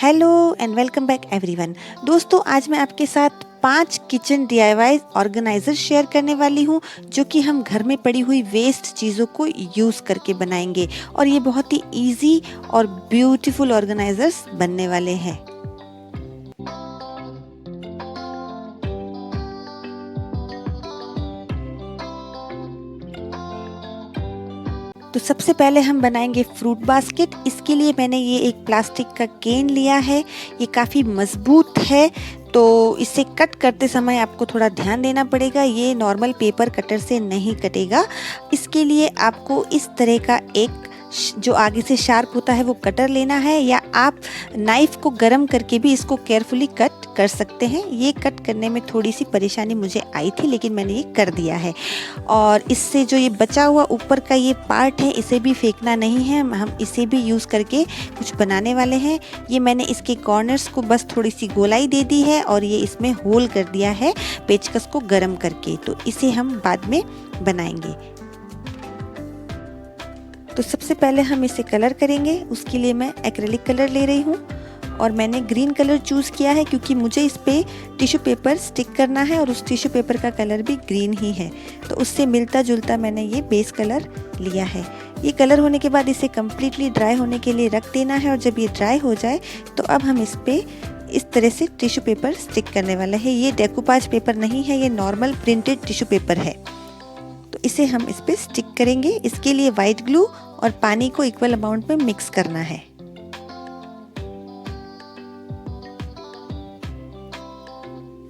Hello and welcome back everyone. दोस्तों, आज मैं आपके साथ 5 किचन DIY ऑर्गेनाइजर शेयर करने वाली हूँ जो कि हम घर में पड़ी हुई वेस्ट चीज़ों को यूज़ करके बनाएंगे और ये बहुत ही इजी और ब्यूटीफुल ऑर्गेनाइजर्स बनने वाले हैं। तो सबसे पहले हम बनाएंगे फ्रूट बास्केट। इसके लिए मैंने ये एक प्लास्टिक का केन लिया है। ये काफ़ी मज़बूत है तो इसे कट करते समय आपको थोड़ा ध्यान देना पड़ेगा। ये नॉर्मल पेपर कटर से नहीं कटेगा। इसके लिए आपको इस तरह का एक जो आगे से शार्प होता है वो कटर लेना है, या आप नाइफ़ को गरम करके भी इसको केयरफुली कट कर सकते हैं। ये कट करने में थोड़ी सी परेशानी मुझे आई थी, लेकिन मैंने ये कर दिया है। और इससे जो ये बचा हुआ ऊपर का ये पार्ट है, इसे भी फेंकना नहीं है, हम इसे भी यूज़ करके कुछ बनाने वाले हैं। ये मैंने इसके कॉर्नर्स को बस थोड़ी सी गोलाई दे दी है और ये इसमें होल कर दिया है पेचकस को गरम करके। तो इसे हम बाद में बनाएंगे। तो सबसे पहले हम इसे कलर करेंगे। उसके लिए मैं एक्रेलिक कलर ले रही हूँ और मैंने ग्रीन कलर चूज़ किया है क्योंकि मुझे इस पे टिश्यू पेपर स्टिक करना है और उस टिश्यू पेपर का कलर भी ग्रीन ही है, तो उससे मिलता जुलता मैंने ये बेस कलर लिया है। ये कलर होने के बाद इसे कम्प्लीटली ड्राई होने के लिए रख देना है और जब ये ड्राई हो जाए तो अब हम इस पे इस तरह से टिश्यू पेपर स्टिक करने वाला है। ये डेकोपाज पेपर नहीं है, ये नॉर्मल प्रिंटेड टिश्यू पेपर है। तो इसे हम इस पे स्टिक करेंगे। इसके लिए वाइट ग्लू और पानी को इक्वल अमाउंट में मिक्स करना है।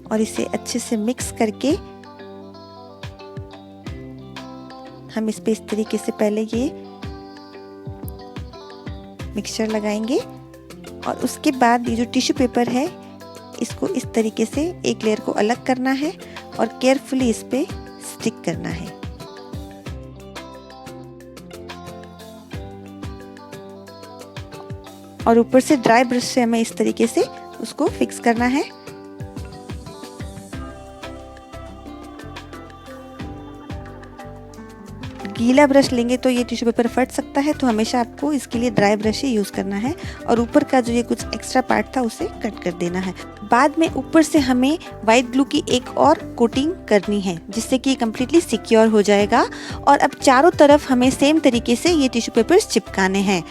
और इसे अच्छे से मिक्स करके हम इस पे इस तरीके से पहले ये मिक्सचर लगाएंगे और उसके बाद ये जो टिश्यू पेपर है इसको इस तरीके से एक लेयर को अलग करना है और केयरफुली इस पे स्टिक करना है। और ऊपर से ड्राई ब्रश से हमें इस तरीके से उसको फिक्स करना है। गीला ब्रश लेंगे तो ये टिश्यू पेपर फट सकता है, तो हमेशा आपको इसके लिए ड्राई ब्रश ही यूज़ करना है और ऊपर का जो ये कुछ एक्स्ट्रा पार्ट था उसे कट कर देना है। बाद में ऊपर से हमें वाइट ग्लू की एक और कोटिंग करनी है जिससे कि ये कम्प्लीटली सिक्योर हो जाएगा। और अब चारों तरफ हमें सेम तरीके से ये टिश्यू पेपर्स चिपकाने हैं।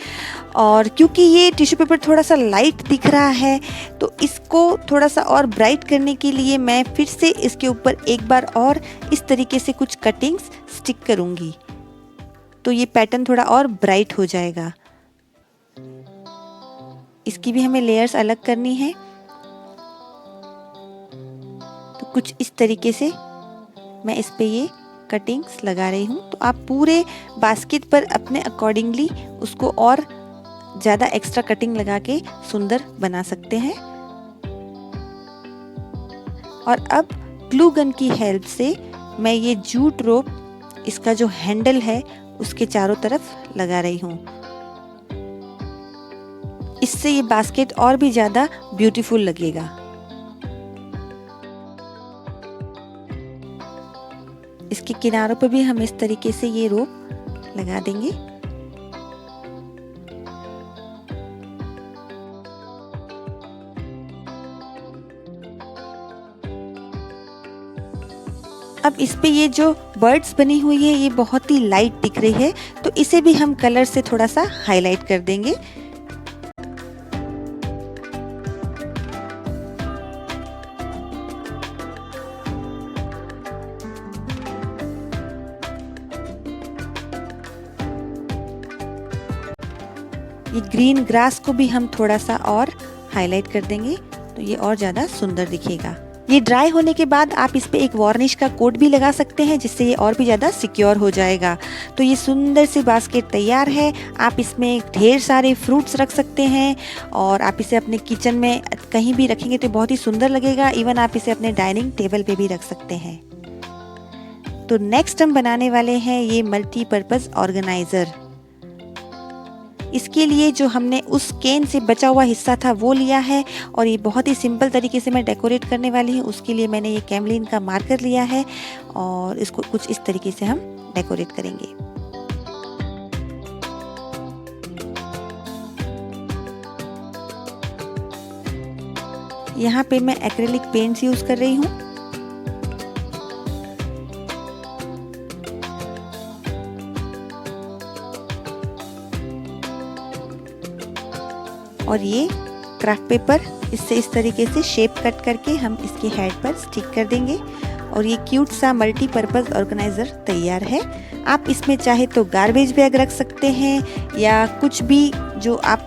और क्योंकि ये टिश्यू पेपर थोड़ा सा लाइट दिख रहा है तो इसको थोड़ा सा और ब्राइट करने के लिए मैं फिर से इसके ऊपर एक बार और इस तरीके से कुछ कटिंग्स स्टिक करूँगी, तो ये पैटर्न थोड़ा और ब्राइट हो जाएगा। इसकी भी हमें लेयर्स अलग करनी है। तो कुछ इस तरीके से मैं इस पे ये कटिंग्स लगा रही हूँ। तो आप पूरे बास्केट पर अपने अकॉर्डिंगली उसको और ज़्यादा एक्स्ट्रा कटिंग लगा के सुंदर बना सकते हैं। और अब ग्लू गन की हेल्प से मैं ये जूट रोप, इसका जो हैंडल है उसके चारों तरफ लगा रही हूँ। इससे ये बास्केट और भी ज़्यादा ब्यूटीफुल लगेगा। इसके किनारों पर भी हम इस तरीके से ये रोप लगा देंगे। अब इस पे ये जो बर्ड्स बनी हुई है ये बहुत ही लाइट दिख रही है, तो इसे भी हम कलर से थोड़ा सा हाईलाइट कर देंगे। ये ग्रीन ग्रास को भी हम थोड़ा सा और हाईलाइट कर देंगे तो ये और ज़्यादा सुंदर दिखेगा। ये ड्राई होने के बाद आप इस पे एक वार्निश का कोट भी लगा सकते हैं जिससे ये और भी ज़्यादा सिक्योर हो जाएगा। तो ये सुंदर सी बास्केट तैयार है। आप इसमें ढेर सारे फ्रूट्स रख सकते हैं और आप इसे अपने किचन में कहीं भी रखेंगे तो बहुत ही सुंदर लगेगा। इवन आप इसे अपने डाइनिंग टेबल पे भी रख सकते हैं। तो नेक्स्ट हम बनाने वाले हैं ये मल्टीपर्पज़ ऑर्गेनाइज़र। इसके लिए जो हमने उस केन से बचा हुआ हिस्सा था वो लिया है और ये बहुत ही सिंपल तरीके से मैं डेकोरेट करने वाली हूँ। उसके लिए मैंने ये कैमलिन का मार्कर लिया है और इसको कुछ इस तरीके से हम डेकोरेट करेंगे। यहाँ पे मैं एक्रेलिक पेंट्स यूज़ कर रही हूँ। और ये क्राफ्ट पेपर, इससे इस तरीके से शेप कट करके हम इसके हेड पर स्टिक कर देंगे और ये क्यूट सा मल्टीपर्पज़ ऑर्गेनाइज़र तैयार है। आप इसमें चाहे तो गार्बेज बैग रख सकते हैं या कुछ भी जो आप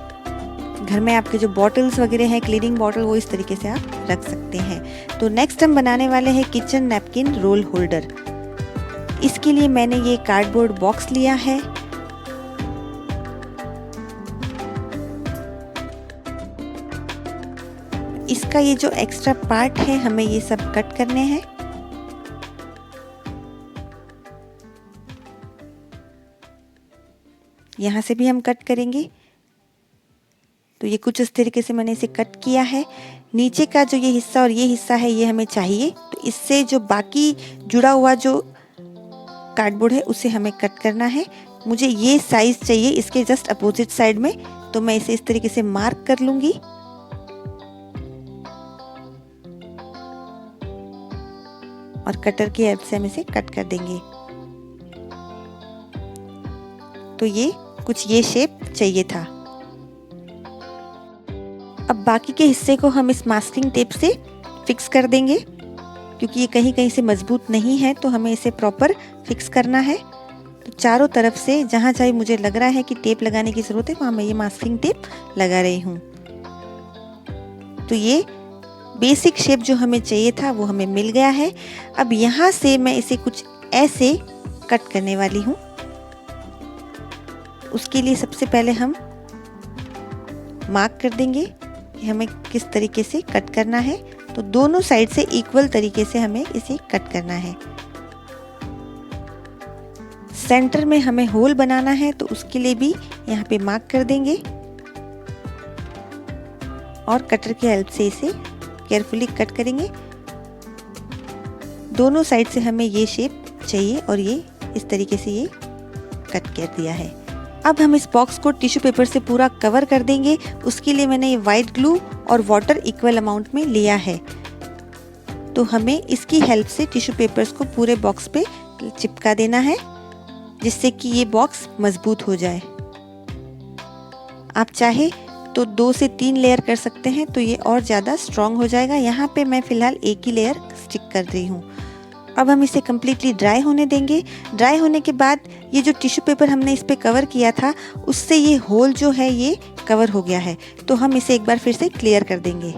घर में आपके जो बॉटल्स वगैरह हैं, क्लीनिंग बॉटल, वो इस तरीके से आप रख सकते हैं। तो नेक्स्ट हम बनाने वाले हैं किचन नैपकिन रोल होल्डर। इसके लिए मैंने ये कार्डबोर्ड बॉक्स लिया है। इसका ये जो एक्स्ट्रा पार्ट है हमें ये सब कट करने हैं। यहाँ से भी हम कट करेंगे। तो ये कुछ इस तरीके से मैंने इसे कट किया है। नीचे का जो ये हिस्सा और ये हिस्सा है ये हमें चाहिए, तो इससे जो बाकी जुड़ा हुआ जो कार्डबोर्ड है उसे हमें कट करना है। मुझे ये साइज चाहिए इसके जस्ट अपोजिट साइड में, तो मैं इसे इस तरीके से मार्क कर लूँगी और कटर की हेल्प से हम इसे कट कर देंगे। तो ये कुछ ये शेप चाहिए था। अब बाकी के हिस्से को हम इस मास्किंग टेप से फिक्स कर देंगे, क्योंकि ये कहीं कहीं से मजबूत नहीं है, तो हमें इसे प्रॉपर फिक्स करना है। तो चारों तरफ से जहाँ जहाँ मुझे लग रहा है कि टेप लगाने की ज़रूरत है वहाँ मैं ये मास्किंग टेप लगा रही हूँ। तो ये बेसिक शेप जो हमें चाहिए था वो हमें मिल गया है। अब यहाँ से मैं इसे कुछ ऐसे कट करने वाली हूँ। उसके लिए सबसे पहले हम मार्क कर देंगे कि हमें किस तरीके से कट करना है। तो दोनों साइड से इक्वल तरीके से हमें इसे कट करना है। सेंटर में हमें होल बनाना है, तो उसके लिए भी यहाँ पे मार्क कर देंगे और कटर की हेल्प से इसे केयरफुली कट करेंगे। दोनों साइड से हमें ये शेप चाहिए और ये इस तरीके से ये कट कर दिया है। अब हम इस बॉक्स को टिश्यू पेपर से पूरा कवर कर देंगे। उसके लिए मैंने ये वाइट ग्लू और वाटर इक्वल अमाउंट में लिया है। तो हमें इसकी हेल्प से टिश्यू पेपर्स को पूरे बॉक्स पे चिपका देना है, जिससे कि ये बॉक्स मजबूत हो जाए। आप चाहे तो 2 से 3 लेयर कर सकते हैं, तो ये और ज़्यादा स्ट्रॉन्ग हो जाएगा। यहाँ पे मैं फ़िलहाल एक ही लेयर स्टिक कर रही हूँ। अब हम इसे कम्प्लीटली ड्राई होने देंगे। ड्राई होने के बाद ये जो टिश्यू पेपर हमने इस पे कवर किया था, उससे ये होल जो है ये कवर हो गया है। तो हम इसे एक बार फिर से क्लियर कर देंगे।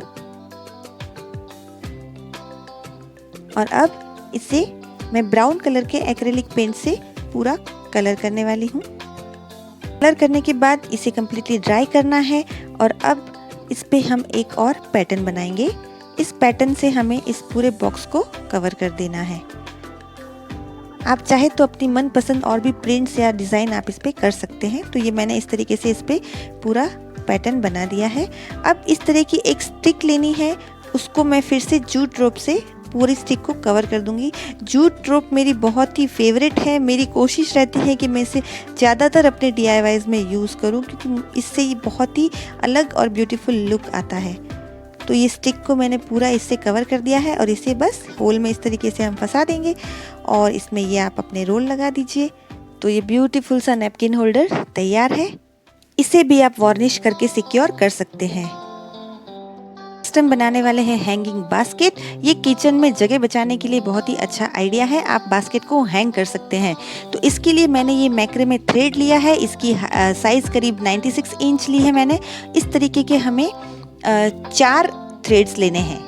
और अब इसे मैं ब्राउन कलर के एक्रेलिक पेंट से पूरा कलर करने वाली हूँ। कलर करने के बाद इसे कम्प्लीटली ड्राई करना है और अब इस पे हम एक और पैटर्न बनाएंगे। इस पैटर्न से हमें इस पूरे बॉक्स को कवर कर देना है। आप चाहे तो अपनी मनपसंद और भी प्रिंट्स या डिज़ाइन आप इस पे कर सकते हैं। तो ये मैंने इस तरीके से इस पे पूरा पैटर्न बना दिया है। अब इस तरह की एक स्टिक लेनी है, उसको मैं फिर से जूट रोप से पूरी स्टिक को कवर कर दूंगी। जूट रोप मेरी बहुत ही फेवरेट है। मेरी कोशिश रहती है कि मैं इसे ज़्यादातर अपने DIYs में यूज़ करूं, क्योंकि इससे ये बहुत ही अलग और ब्यूटीफुल लुक आता है। तो ये स्टिक को मैंने पूरा इससे कवर कर दिया है और इसे बस होल में इस तरीके से हम फंसा देंगे और इसमें ये आप अपने रोल लगा दीजिए। तो ये ब्यूटीफुल सा नैपकिन होल्डर तैयार है। इसे भी आप वार्निश करके सिक्योर कर सकते हैं। हम बनाने वाले हैं हैंगिंग बास्केट। ये किचन में जगह बचाने के लिए बहुत ही अच्छा आइडिया है। आप बास्केट को हैंग कर सकते हैं। तो इसके लिए मैंने ये मैक्रे में थ्रेड लिया है। इसकी साइज़ करीब 96 इंच ली है मैंने। इस तरीके के हमें 4 थ्रेड्स लेने हैं।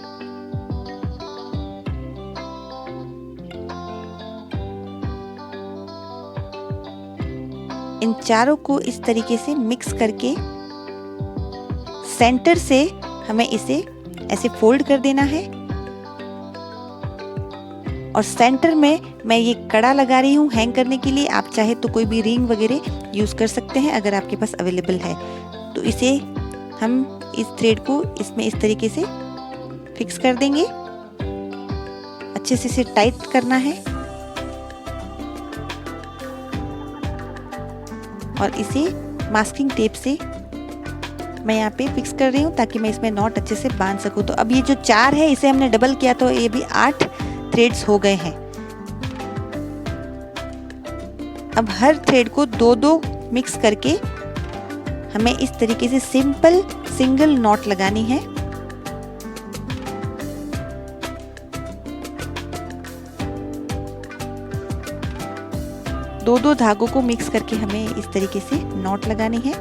इन चारों को इस तरीके से मिक्स करके सेंटर से हमें इसे ऐसे फोल्ड कर देना है और सेंटर में मैं ये कड़ा लगा रही हूँ हैंग करने के लिए। आप चाहे तो कोई भी रिंग वगैरह यूज़ कर सकते हैं अगर आपके पास अवेलेबल है। तो इसे हम इस थ्रेड को इसमें इस तरीके से फिक्स कर देंगे। अच्छे से इसे टाइट करना है और इसे मास्किंग टेप से मैं यहाँ पे फिक्स कर रही हूँ ताकि मैं इसमें नॉट अच्छे से बांध सकूँ। तो अब ये जो 4 है इसे हमने डबल किया तो ये भी 8 थ्रेड्स हो गए हैं। अब हर थ्रेड को 2-2 मिक्स करके हमें इस तरीके से सिंपल सिंगल नॉट लगानी है। दो धागों को मिक्स करके हमें इस तरीके से नॉट लगानी है।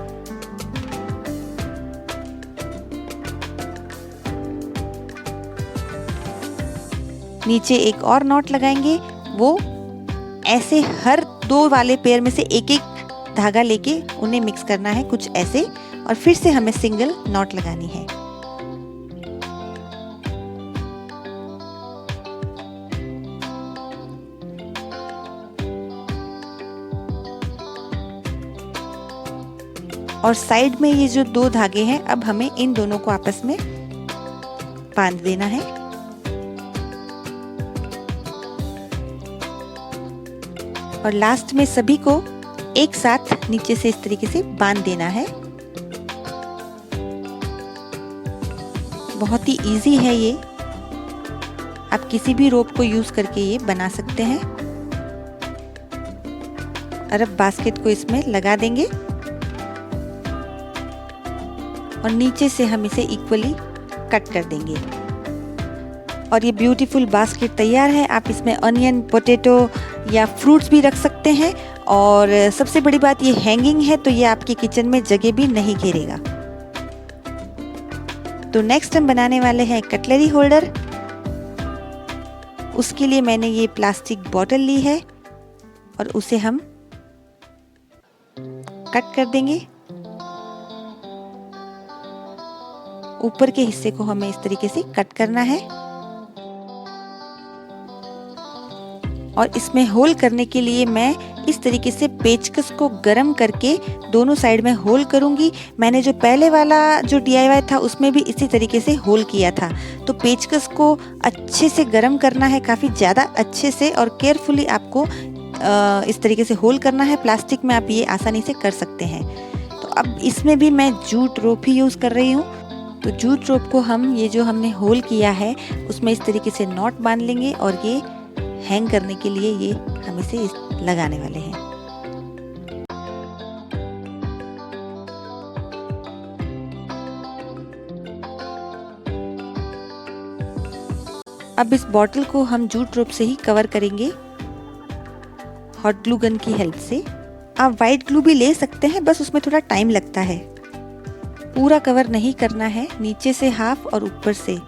नीचे एक और नॉट लगाएंगे, वो ऐसे हर 2 वाले पेयर में से एक एक धागा लेके उन्हें मिक्स करना है कुछ ऐसे, और फिर से हमें सिंगल नॉट लगानी है। और साइड में ये जो 2 धागे हैं, अब हमें इन दोनों को आपस में बांध देना है। और लास्ट में सभी को एक साथ नीचे से इस तरीके से बांध देना है। बहुत ही इजी है ये, आप किसी भी रोप को यूज करके ये बना सकते हैं। और अब बास्केट को इसमें लगा देंगे और नीचे से हम इसे इक्वली कट कर देंगे और ये ब्यूटीफुल बास्केट तैयार है। आप इसमें अनियन, पोटैटो या फ्रूट्स भी रख सकते हैं। और सबसे बड़ी बात, ये हैंगिंग है तो ये आपके किचन में जगह भी नहीं घेरेगा। तो नेक्स्ट हम बनाने वाले हैं कटलरी होल्डर। उसके लिए मैंने ये प्लास्टिक बॉटल ली है और उसे हम कट कर देंगे। ऊपर के हिस्से को हमें इस तरीके से कट करना है और इसमें होल करने के लिए मैं इस तरीके से पेचकस को गरम करके दोनों साइड में होल करूंगी। मैंने जो पहले वाला जो DIY था उसमें भी इसी तरीके से होल किया था। तो पेचकस को अच्छे से गरम करना है, काफ़ी ज़्यादा अच्छे से, और केयरफुली आपको इस तरीके से होल करना है। प्लास्टिक में आप ये आसानी से कर सकते हैं। तो अब इसमें भी मैं जूट रोप ही यूज़ कर रही हूँ। तो जूट रोप को हम ये जो हमने होल किया है उसमें इस तरीके से नॉट बांध लेंगे और ये हैंग करने के लिए ये हम इसे लगाने वाले हैं। अब इस बॉटल को हम जूट रोप से ही कवर करेंगे हॉट ग्लू गन की हेल्प से। आप वाइट ग्लू भी ले सकते हैं, बस उसमें थोड़ा टाइम लगता है। पूरा कवर नहीं करना है, नीचे से हाफ और ऊपर से।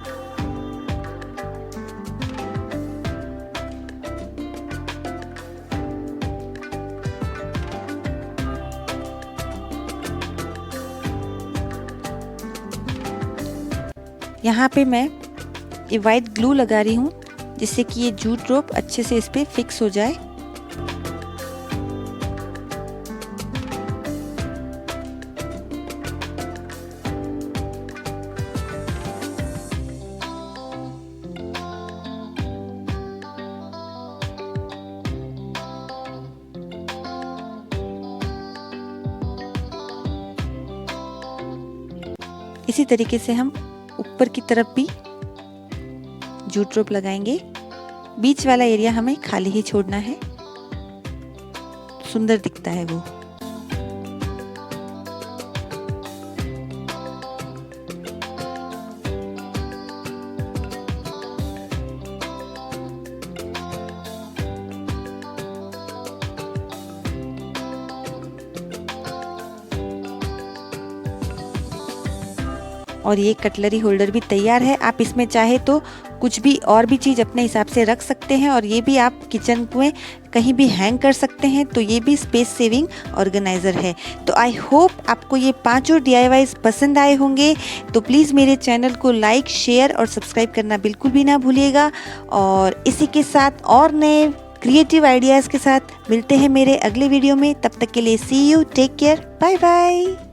यहाँ पे मैं ये वाइट ग्लू लगा रही हूँ जिससे कि ये जूट रोप अच्छे से इस पे फिक्स हो जाए। इसी तरीके से हम ऊपर की तरफ भी जूट रोप लगाएंगे। बीच वाला एरिया हमें खाली ही छोड़ना है, सुंदर दिखता है वो। और ये कटलरी होल्डर भी तैयार है। आप इसमें चाहे तो कुछ भी और भी चीज़ अपने हिसाब से रख सकते हैं और ये भी आप किचन में कहीं भी हैंग कर सकते हैं। तो ये भी स्पेस सेविंग ऑर्गेनाइज़र है। तो आई होप आपको ये 5 DIYs पसंद आए होंगे। तो प्लीज़ मेरे चैनल को लाइक, शेयर और सब्सक्राइब करना बिल्कुल भी ना भूलिएगा। और इसी के साथ और नए क्रिएटिव आइडियाज़ के साथ मिलते हैं मेरे अगले वीडियो में। तब तक के लिए see you, take care, bye bye.